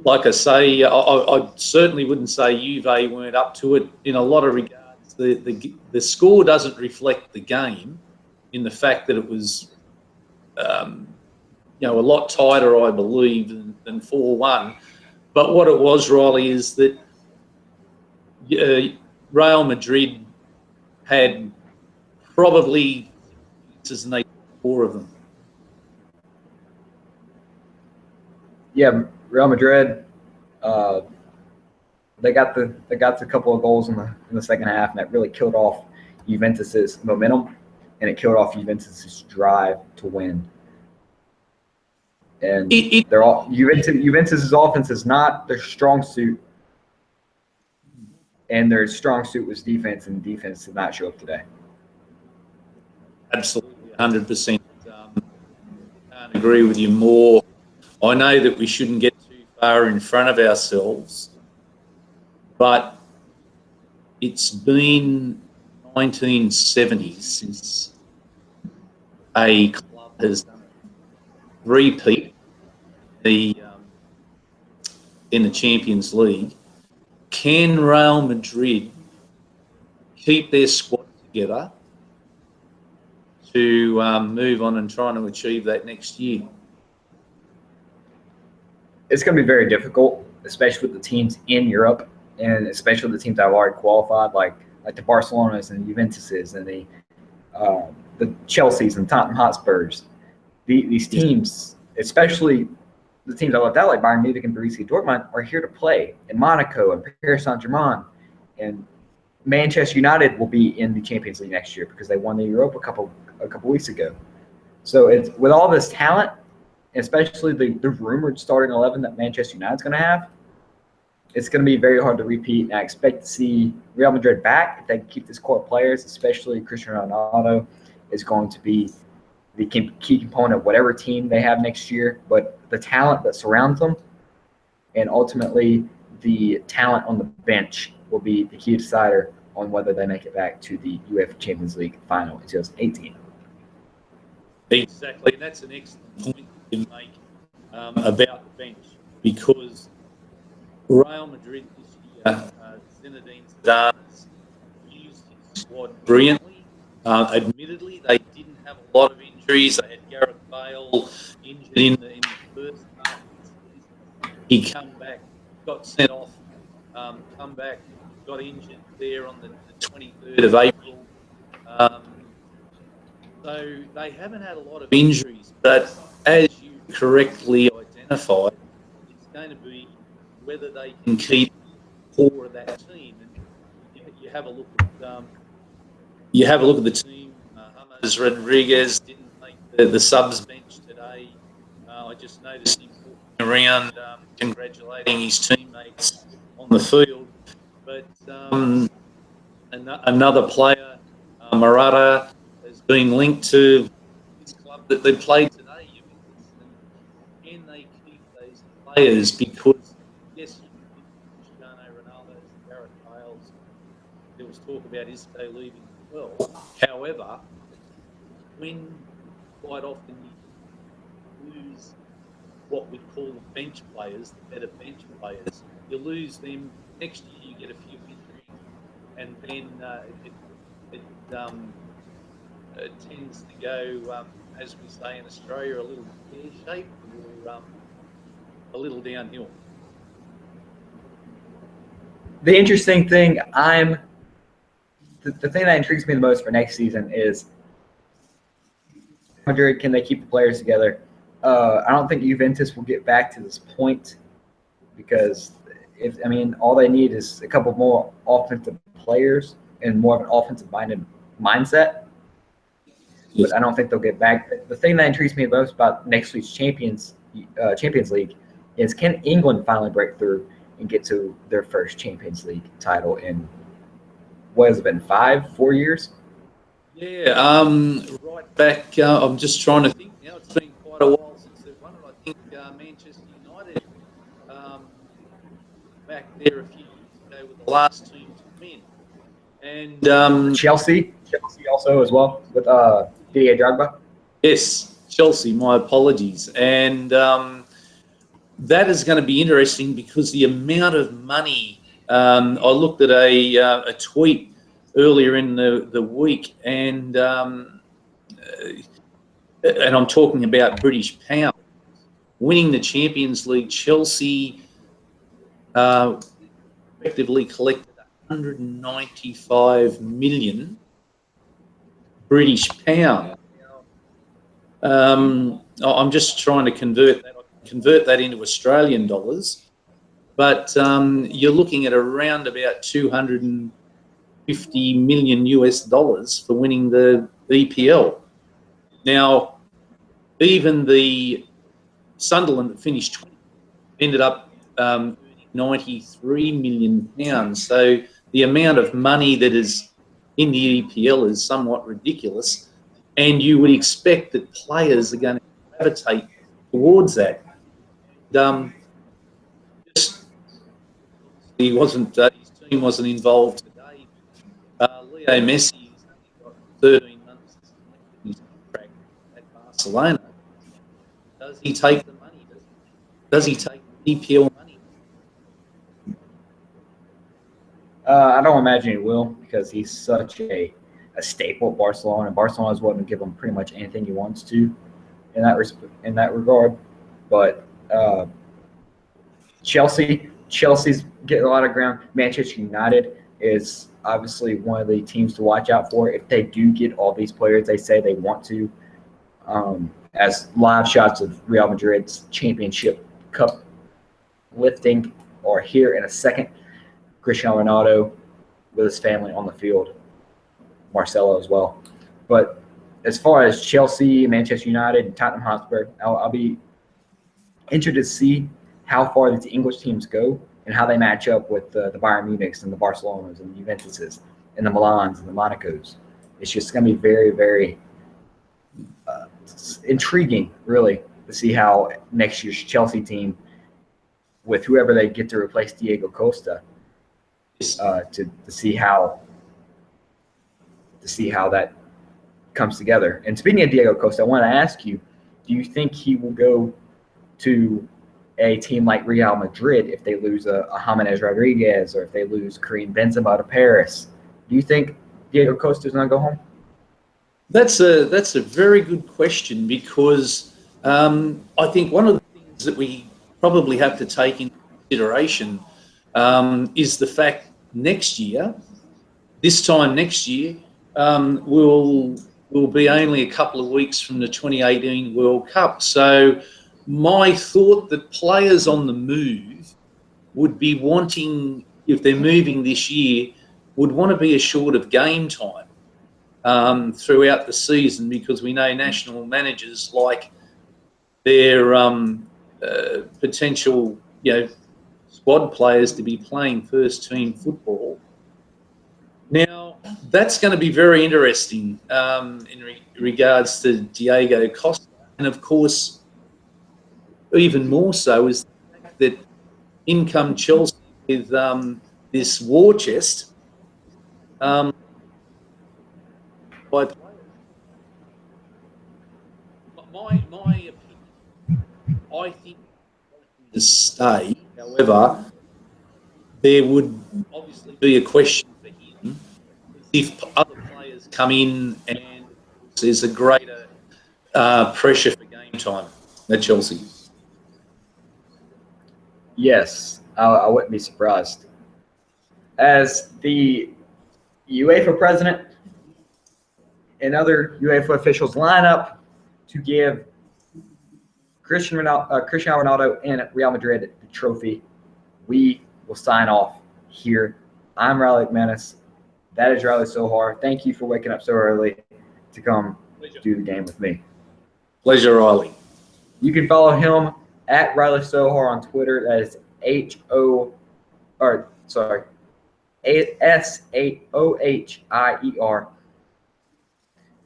like I say, I certainly wouldn't say Juve weren't up to it in a lot of regards. The score doesn't reflect the game in the fact that it was, a lot tighter, I believe, than 4-1. But what it was, Riley, is that Real Madrid had probably as they 4 of them. Yeah, Real Madrid. They got the couple of goals in the second half, and that really killed off Juventus's momentum, and it killed off Juventus's drive to win. And they're all Juventus's offense is not their strong suit, and their strong suit was defense, and defense did not show up today. Absolutely, 100%. Can't agree with you more. I know that we shouldn't get too far in front of ourselves, but it's been 1970 since a club has done a repeat in the Champions League. Can Real Madrid keep their squad together to move on and trying to achieve that next year? It's going to be very difficult, especially with the teams in Europe, and especially the teams that have already qualified, like the Barcelonas and the Juventuses and the Chelseas and Tottenham Hotspurs. These teams, especially the teams I left out, like Bayern Munich and Borussia Dortmund, are here to play. And Monaco and Paris Saint-Germain and Manchester United will be in the Champions League next year because they won the Europa a couple weeks ago. So it's with all this talent, especially the rumored starting 11 that Manchester United's going to have, it's going to be very hard to repeat. And I expect to see Real Madrid back if they can keep this core players, especially Cristiano Ronaldo, is going to be the key component of whatever team they have next year. But the talent that surrounds them and ultimately the talent on the bench will be the key decider on whether they make it back to the UEFA Champions League final in 2018. Exactly. That's an excellent point you make about the bench, because Real Madrid this year, Zinedine Zidane has used his squad brilliantly. Admittedly, they didn't have a lot of injuries. They had Gareth Bale injured in the first half of the season. He come back, got sent off, come back, got injured there on the 23rd of April. So they haven't had a lot of injuries, but as you correctly identified, it's going to be whether they can keep the core of that team. And you have a look at the team. James Rodriguez didn't make the subs bench today. I just noticed him walking around congratulating his teammates on the field. But another player, Morata, has been linked to this club that they played today. Can they keep those players? Because, yes, Cristiano Ronaldo's and Gareth Bale's, there was talk about Isco leaving as well. However, when quite often you lose what we call the bench players, the better bench players, you lose them. Next year you get a few injuries, and then it tends to go, as we say in Australia, a little pear-shaped or a little downhill. The interesting thing, the thing that intrigues me the most for next season is Madrid, can they keep the players together? I don't think Juventus will get back to this point because all they need is a couple more offensive players and more of an offensive-minded mindset. But I don't think they'll get back. The thing that intrigues me most about next week's Champions League is, can England finally break through and get to their first Champions League title in, what has it been, 4 years? Yeah, right back. I'm just trying to think now. It's been quite a while since they've won it. I think Manchester United back there a few years ago were the last team to win. And Chelsea also as well with Didier Drogba. Yes, Chelsea. My apologies. And that is going to be interesting because the amount of money. I looked at a tweet earlier in the week, and I'm talking about British pound. Winning the Champions League, Chelsea effectively collected 195 million British pound. I'm just trying to convert that into Australian dollars, but you're looking at around about 250 million US dollars for winning the EPL. Now, even the Sunderland that finished 20th ended up earning 93 million pounds. So the amount of money that is in the EPL is somewhat ridiculous, and you would expect that players are going to gravitate towards that. He wasn't. His team wasn't involved today. Leo Messi has only got 13 months in his contract at Barcelona. Does he take the money? Does he take the EPL money? I don't imagine he will, because he's such a staple at Barcelona, and Barcelona is willing to give him pretty much anything he wants to in that regard. But Chelsea's getting a lot of ground. Manchester United is obviously one of the teams to watch out for if they do get all these players they say they want to. As live shots of Real Madrid's championship cup lifting are here in a second. Cristiano Ronaldo with his family on the field, Marcelo as well. But as far as Chelsea, Manchester United, and Tottenham Hotspur, I'll be interested to see how far these English teams go and how they match up with the Bayern Munichs and the Barcelonas and the Juventuses and the Milans and the Monacos. It's just going to be very, very intriguing, really, to see how next year's Chelsea team, with whoever they get to replace Diego Costa, to see how that comes together. And speaking of Diego Costa, I want to ask you, do you think he will go to a team like Real Madrid if they lose a James Rodriguez, or if they lose Karim Benzema to Paris? Do you think Diego Costa is going to go home? That's a very good question, because I think one of the things that we probably have to take into consideration is the fact this time next year, we'll be only a couple of weeks from the 2018 World Cup. So my thought that players on the move would be wanting, if they're moving this year, would want to be assured of game time throughout the season, because we know national managers like their potential, squad players to be playing first team football. Now, that's going to be very interesting in regards to Diego Costa. And of course, even more so is the fact that in come Chelsea with this war chest by players. My opinion, I think to stay. However, there would obviously be a question for him if other players come in and there's a greater pressure for game time at Chelsea. Yes, I wouldn't be surprised. As the UEFA president and other UEFA officials line up to give Cristiano Ronaldo and Real Madrid the trophy, we will sign off here. I'm Riley McManus. That is Riley Sohier. Thank you for waking up so early to come do the game with me. Pleasure, Riley. You can follow him at Riley Sohier on Twitter. That is SAOHIER.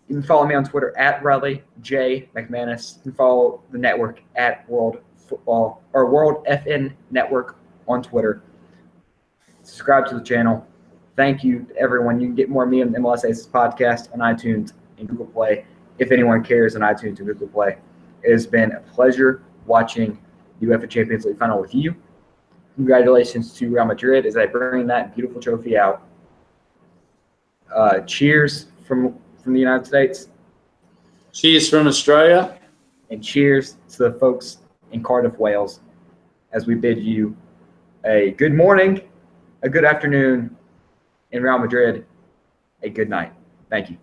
You can follow me on Twitter at Riley J. McManus. You can follow the network at World FN Network on Twitter. Subscribe to the channel. Thank you to everyone. You can get more of me on the MLS Aces podcast on iTunes and Google Play, if anyone cares, on iTunes and Google Play. It has been a pleasure watching UEFA Champions League final with you. Congratulations to Real Madrid as they bring that beautiful trophy out. Cheers from the United States. Cheers from Australia. And cheers to the folks in Cardiff, Wales, as we bid you a good morning, a good afternoon, in Real Madrid, a good night. Thank you.